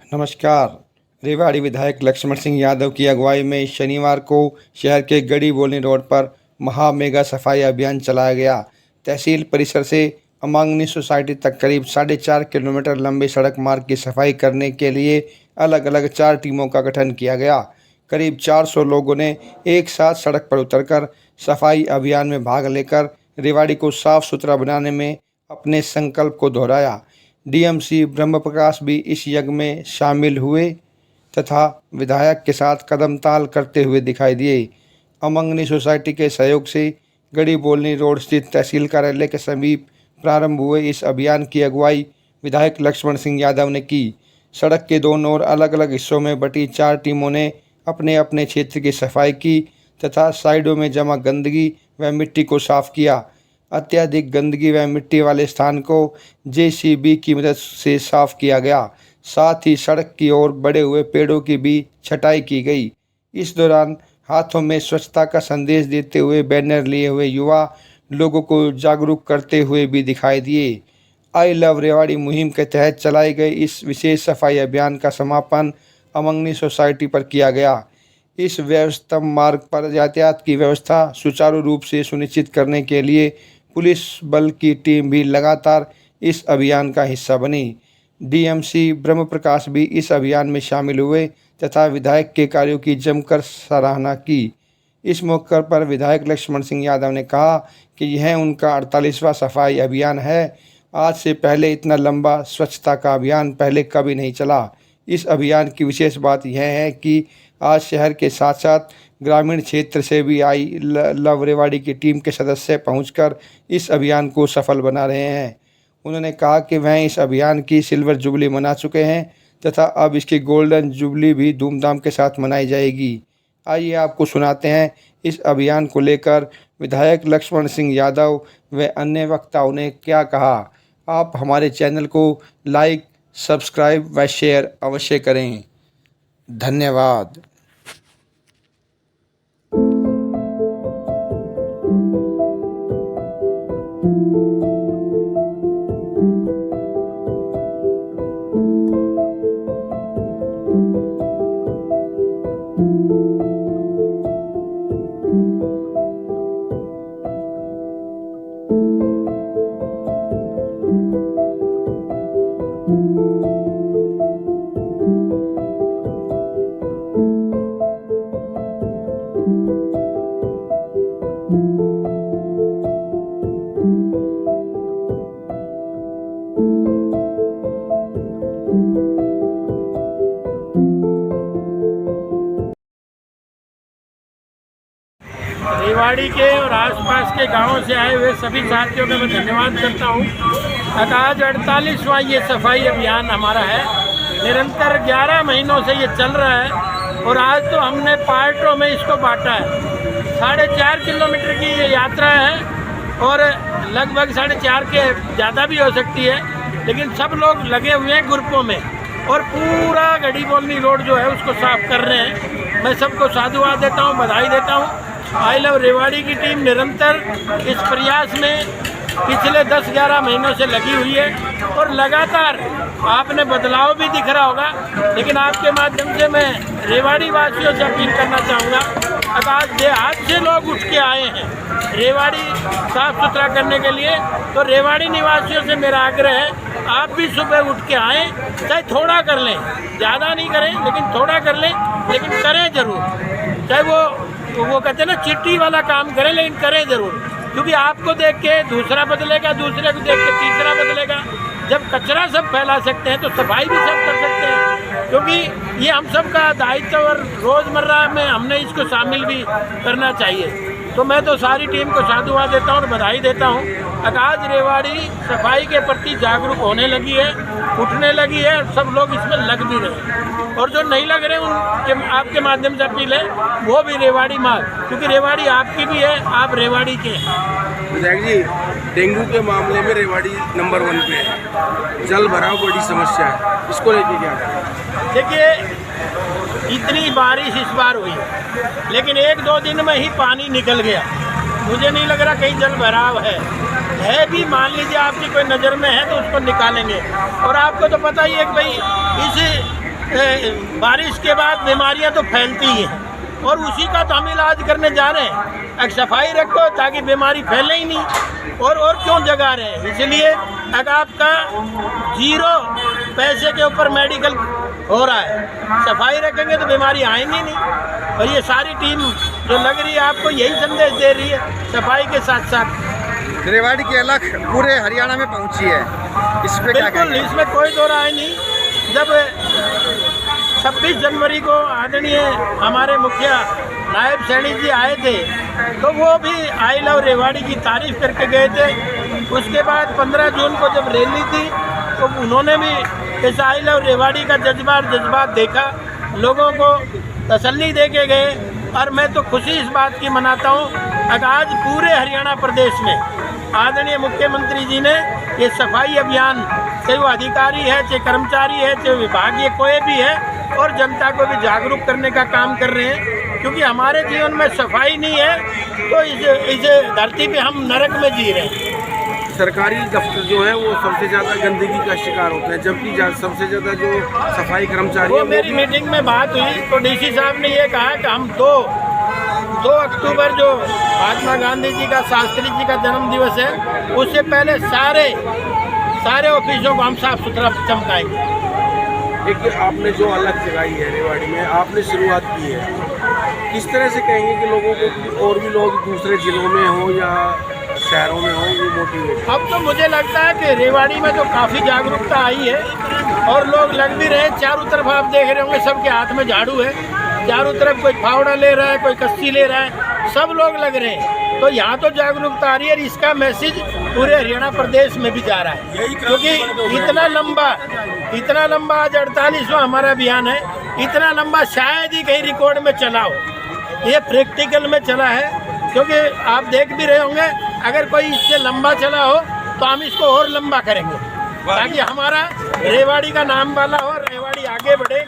नमस्कार। रेवाड़ी विधायक लक्ष्मण सिंह यादव की अगुवाई में शनिवार को शहर के गड़ी बोलनी रोड पर महा मेगा सफाई अभियान चलाया गया। तहसील परिसर से अमांगनी सोसाइटी तक करीब 4.5 किलोमीटर लंबे सड़क मार्ग की सफाई करने के लिए अलग अलग 4 टीमों का गठन किया गया। करीब 400 लोगों ने एक साथ सड़क पर उतरकर सफाई अभियान में भाग लेकर रेवाड़ी को साफ सुथरा बनाने में अपने संकल्प को दोहराया। डीएमसी ब्रह्म प्रकाश भी इस यज्ञ में शामिल हुए तथा विधायक के साथ कदम ताल करते हुए दिखाई दिए। अमंगनी सोसाइटी के सहयोग से गड़ी बोलनी रोड स्थित तहसील कार्यालय के समीप प्रारंभ हुए इस अभियान की अगुवाई विधायक लक्ष्मण सिंह यादव ने की। सड़क के दोनों ओर अलग अलग हिस्सों में बटी 4 टीमों ने अपने अपने क्षेत्र की सफाई की तथा साइडों में जमा गंदगी व मिट्टी को साफ किया। अत्यधिक गंदगी व मिट्टी वाले स्थान को जेसीबी की मदद से साफ किया गया। साथ ही सड़क की ओर बड़े हुए पेड़ों की भी छटाई की गई। इस दौरान हाथों में स्वच्छता का संदेश देते हुए बैनर लिए हुए युवा लोगों को जागरूक करते हुए भी दिखाई दिए। आई लव रेवाड़ी मुहिम के तहत चलाई गई इस विशेष सफाई अभियान का समापन अमंगनी सोसाइटी पर किया गया। इस व्यस्तम मार्ग पर यातायात की व्यवस्था सुचारू रूप से सुनिश्चित करने के लिए पुलिस बल की टीम भी लगातार इस अभियान का हिस्सा बनी। डीएमसी ब्रह्म प्रकाश भी इस अभियान में शामिल हुए तथा विधायक के कार्यों की जमकर सराहना की। इस मौके पर विधायक लक्ष्मण सिंह यादव ने कहा कि यह उनका 48वां सफाई अभियान है। आज से पहले इतना लंबा स्वच्छता का अभियान पहले कभी नहीं चला। इस अभियान की विशेष बात यह है कि आज शहर के साथ साथ ग्रामीण क्षेत्र से भी आई लव रेवाड़ी की टीम के सदस्य पहुंचकर इस अभियान को सफल बना रहे हैं। उन्होंने कहा कि वह इस अभियान की सिल्वर जुबली मना चुके हैं तथा अब इसकी गोल्डन जुबली भी धूमधाम के साथ मनाई जाएगी। आइए आपको सुनाते हैं इस अभियान को लेकर विधायक लक्ष्मण सिंह यादव व अन्य वक्ताओं ने क्या कहा। आप हमारे चैनल को लाइक, सब्सक्राइब व शेयर अवश्य करें। धन्यवाद। रेवाड़ी के और आसपास के गांवों से आए हुए सभी साथियों का मैं धन्यवाद करता हूं। आज 48वां ये सफाई अभियान हमारा है। निरंतर 11 महीनों से ये चल रहा है और आज तो हमने पार्टों में इसको बांटा है। 4.5 किलोमीटर की ये यात्रा है और लगभग 4.5 के ज़्यादा भी हो सकती है, लेकिन सब लोग लगे हुए हैं ग्रुपों में और पूरा गड़ी बोलनी रोड जो है उसको साफ कर रहे हैं। मैं सबको साधुवाद देता हूँ, बधाई देता हूँ। आई लव रेवाड़ी की टीम निरंतर इस प्रयास में पिछले 10-11 महीनों से लगी हुई है और लगातार आपने बदलाव भी दिख रहा होगा। लेकिन आपके माध्यम से मैं रेवाड़ी वासियों से अपील करना चाहूँगा, अगर आज से लोग उठ के आए हैं रेवाड़ी साफ सुथरा करने के लिए, तो रेवाड़ी निवासियों से मेरा आग्रह है आप भी सुबह उठ के आएँ, चाहे थोड़ा कर लें, ज़्यादा नहीं करें लेकिन थोड़ा कर लें, लेकिन करें ज़रूर। चाहे वो कहते हैं ना चिट्ठी वाला काम करें, लेकिन करें ज़रूर, क्योंकि आपको देख के दूसरा बदलेगा, दूसरे को देख के तीसरा बदलेगा। जब कचरा सब फैला सकते हैं तो सफाई भी सब कर सकते हैं, क्योंकि ये हम सब का दायित्व और रोज़मर्रा में हमने इसको शामिल भी करना चाहिए। तो मैं तो सारी टीम को साधुवाद देता हूँ और बधाई देता हूँ। आज रेवाड़ी सफाई के प्रति जागरूक होने लगी है, उठने लगी है, सब लोग इसमें लग भी रहे हैं और जो नहीं लग रहे उनके आपके माध्यम से अपील है वो भी रेवाड़ी मार, क्योंकि रेवाड़ी आपकी भी है, आप रेवाड़ी के हैं। विधायक जी, डेंगू के मामले में रेवाड़ी नंबर 1 पे है। जल भराव बड़ी समस्या है, इसको लेके क्या करें? देखिए, इतनी बारिश इस बार हुई लेकिन 1-2 दिन में ही पानी निकल गया। मुझे नहीं लग रहा कहीं जल भराव है भी। मान लीजिए आपकी कोई नज़र में है तो उसको निकालेंगे। और आपको तो पता ही है कि भाई इस बारिश के बाद बीमारियां तो फैलती ही हैं और उसी का तो हम इलाज करने जा रहे हैं। एक सफाई रखो ताकि बीमारी फैले ही नहीं, और क्यों जगा रहे हैं। इसलिए अगर आपका 0 पैसे के ऊपर मेडिकल हो रहा है, सफाई रखेंगे तो बीमारी आएंगी नहीं। और ये सारी टीम जो लग रही है आपको यही संदेश दे रही है, सफाई के साथ साथ रेवाड़ी की अलख पूरे हरियाणा में पहुंची है, इस पे क्या बिल्कुल, कहेंगे? इसमें कोई दो राय नहीं। जब 26 जनवरी को आदरणीय हमारे मुखिया नायब सैनी जी आए थे तो वो भी आई लव रेवाड़ी की तारीफ करके गए थे। उसके बाद 15 जून को जब रैली थी तो उन्होंने भी इस आई लव रेवाड़ी का जज्बात देखा, लोगों को तसल्ली दे के गए। और मैं तो खुशी इस बात की मनाता हूँ कि आज पूरे हरियाणा प्रदेश में आदरणीय मुख्यमंत्री जी ने ये सफाई अभियान, चाहे वो अधिकारी है, चाहे कर्मचारी है, चाहे विभागीय कोई भी है, और जनता को भी जागरूक करने का काम कर रहे हैं। क्योंकि हमारे जीवन में सफाई नहीं है तो इस धरती पे हम नरक में जी रहे हैं। सरकारी दफ्तर जो है वो सबसे ज़्यादा गंदगी का शिकार होते हैं, जबकि सबसे ज़्यादा जो सफाई कर्मचारी वो है मेरी मीटिंग में बात हुई तो डीसी साहब ने ये कहा कि हम 2 अक्टूबर जो महात्मा गांधी जी का, शास्त्री जी का जन्म दिवस है, उससे पहले सारे ऑफिसों को हम साफ सुथरा चमकाएंगे। एक आपने जो अलग जगाई है रेवाड़ी में, आपने शुरुआत की है, किस तरह से कहेंगे कि लोगों को और भी लोग दूसरे जिलों में हो या शहरों में हो वो मोटिवेट? अब तो मुझे लगता है कि रेवाड़ी में तो काफ़ी जागरूकता आई है और लोग लग भी रहे हैं। चारों तरफ आप देख रहे होंगे सबके हाथ में झाड़ू है, चारों तरफ कोई फावड़ा ले रहा है, कोई कस्सी ले रहा है, सब लोग लग रहे हैं। तो यहाँ तो जागरूकता आ रही है और इसका मैसेज पूरे हरियाणा प्रदेश में भी जा रहा है। क्योंकि इतना लंबा आज 48वां हमारा अभियान है, इतना लंबा शायद ही कहीं रिकॉर्ड में चला हो। ये प्रैक्टिकल में चला है, क्योंकि आप देख भी रहे होंगे अगर कोई इससे लंबा चला हो तो हम इसको और लंबा करेंगे ताकि हमारा रेवाड़ी का नाम वाला हो, रेवाड़ी आगे बढ़े।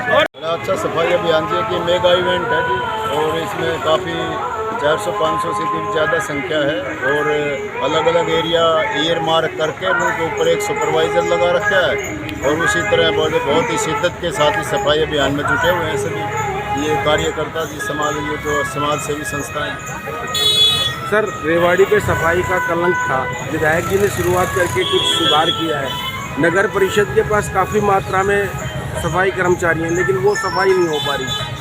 और बड़ा अच्छा सफाई अभियान जी की मेगा इवेंट है जी, और इसमें काफ़ी 400-500 से भी ज़्यादा संख्या है, और अलग अलग एरिया ईयर मार्क करके उनके ऊपर एक सुपरवाइज़र लगा रखा है, और उसी तरह बहुत ही शिद्दत के साथ ही सफाई अभियान में जुटे हुए हैं सभी ये कार्यकर्ता जी, ये जो समाज सेवी संस्थाएं। सर, रेवाड़ी पे सफाई का कलंक था, विधायक जी ने शुरुआत करके कुछ सुधार किया है। नगर परिषद के पास काफ़ी मात्रा में सफाई कर्मचारी हैं, लेकिन वो सफाई नहीं हो पा रही।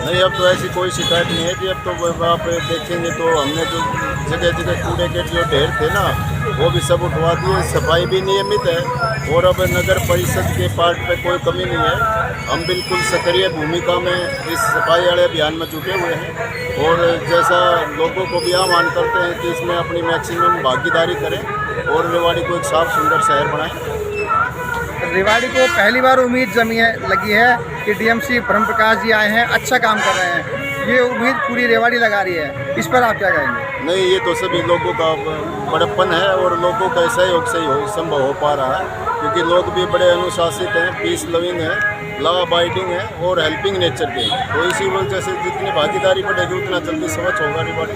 नहीं, अब तो ऐसी कोई शिकायत नहीं है कि अब तो आप देखेंगे तो हमने जो जगह कूड़े के जो ढेर थे ना वो भी सब उठवा दिए, सफाई भी नियमित है, और अब नगर परिषद के पार्ट पे कोई कमी नहीं है। हम बिल्कुल सक्रिय भूमिका में इस सफाई वाले अभियान में जुटे हुए हैं, और जैसा लोगों को भी आह्वान करते हैं कि इसमें अपनी मैक्सिमम भागीदारी करें और रेवाड़ी को एक साफ सुंदर शहर बनाएं। रेवाड़ी को पहली बार उम्मीद लगी है कि डीएमसी ब्रह्म प्रकाश जी आए हैं, अच्छा काम कर रहे हैं, ये उम्मीद पूरी रेवाड़ी लगा रही है। इस पर आप क्या कहेंगे? नहीं, ये तो सभी लोगों का बड़प्पन है और लोगों का सहयोग से ही संभव हो पा रहा है, क्योंकि लोग भी बड़े अनुशासित हैं, पीस लविंग है, लॉ अबाइडिंग है और हेल्पिंग नेचर के हैं। तो इसी वजह से जितनी भागीदारी बढ़ेगी उतना जल्दी स्वच्छ होगा रेवाड़ी।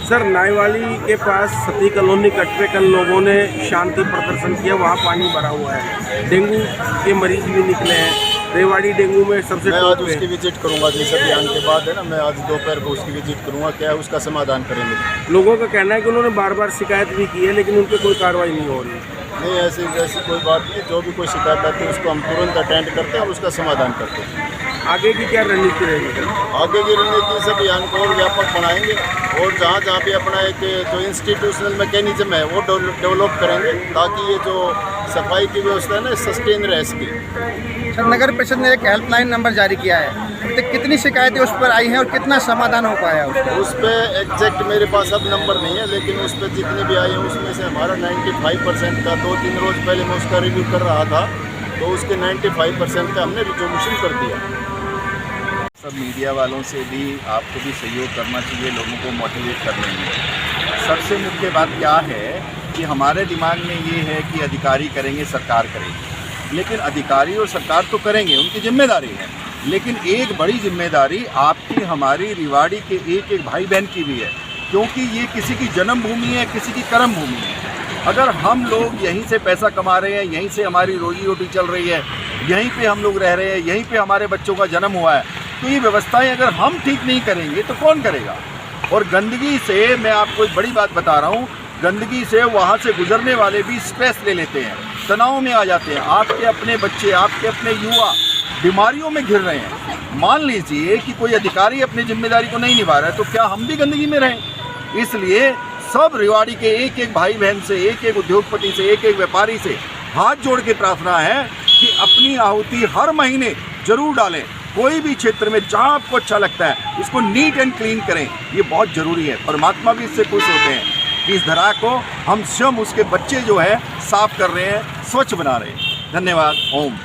सर, नाईवाली के पास सती कॉलोनी कट पे कल लोगों ने शांति प्रदर्शन किया, वहाँ पानी भरा हुआ है, डेंगू के मरीज भी निकले हैं। रेवाड़ी डेंगू में सबसे मैं आज उसकी विजिट करूंगा जिस अभियान के बाद है ना, मैं आज दोपहर को उसकी विजिट करूंगा, क्या है उसका समाधान करेंगे। लोगों का कहना है कि उन्होंने बार बार शिकायत भी की है लेकिन उन पर कोई कार्रवाई नहीं हो रही। नहीं, ऐसी कोई बात नहीं, जो भी कोई शिकायत आती है उसको हम तुरंत अटेंड करते हैं और उसका समाधान करते हैं। आगे की क्या रणनीति रहेगी? आगे की रणनीति इस अभियान को और व्यापक बनाएंगे, और जहाँ भी अपना एक जो इंस्टीट्यूशनल मैकेनिज्म है वो डेवलप करेंगे, ताकि ये जो सफाई की व्यवस्था है ना सस्टेन रह सके। नगर परिषद ने एक हेल्पलाइन नंबर जारी किया है, तो कितनी शिकायतें उस पर आई हैं और कितना समाधान हो पाया उस पर एग्जैक्ट मेरे पास अब नंबर नहीं है, लेकिन उस पर जितनी भी आई है उसमें से हमारा 95% का 2-3 रोज़ पहले मैं उसका रिव्यू कर रहा था, तो उसके 95% का हमने रिजोल्यूशन कर दिया। सब मीडिया वालों से भी आपको भी सहयोग करना चाहिए, लोगों को मोटिवेट करने में। सबसे मुख्य बात क्या है कि हमारे दिमाग में ये है कि अधिकारी करेंगे, सरकार करेगी, लेकिन अधिकारी और सरकार तो करेंगे, उनकी जिम्मेदारी है, लेकिन एक बड़ी जिम्मेदारी आपकी, हमारी रेवाड़ी के एक भाई बहन की भी है, क्योंकि ये किसी की जन्मभूमि है, किसी की कर्म भूमि है। अगर हम लोग यहीं से पैसा कमा रहे हैं, यहीं से हमारी रोजी रोटी चल रही है, यहीं पे हम लोग रह रहे हैं, यहीं पे हमारे बच्चों का जन्म हुआ है, तो ये व्यवस्थाएं अगर हम ठीक नहीं करेंगे तो कौन करेगा। और गंदगी से मैं आपको एक बड़ी बात बता रहा हूँ, गंदगी से वहाँ से गुजरने वाले भी स्ट्रेस ले लेते हैं, तनाव में आ जाते हैं। आपके अपने बच्चे, आपके अपने युवा बीमारियों में घिर रहे हैं। मान लीजिए कि कोई अधिकारी अपनी जिम्मेदारी को नहीं निभा रहा है, तो क्या हम भी गंदगी में रहें? इसलिए सब रेवाड़ी के एक एक भाई बहन से, एक एक उद्योगपति से, एक एक व्यापारी से हाथ जोड़ के प्रार्थना है कि अपनी आहुति हर महीने जरूर डालें। कोई भी क्षेत्र में जहाँ आपको अच्छा लगता है उसको नीट एंड क्लीन करें, ये बहुत ज़रूरी है। परमात्मा भी इससे खुश होते हैं कि इस धरा को हम स्वयं, उसके बच्चे जो है साफ कर रहे हैं, स्वच्छ बना रहे हैं। धन्यवाद। ओम।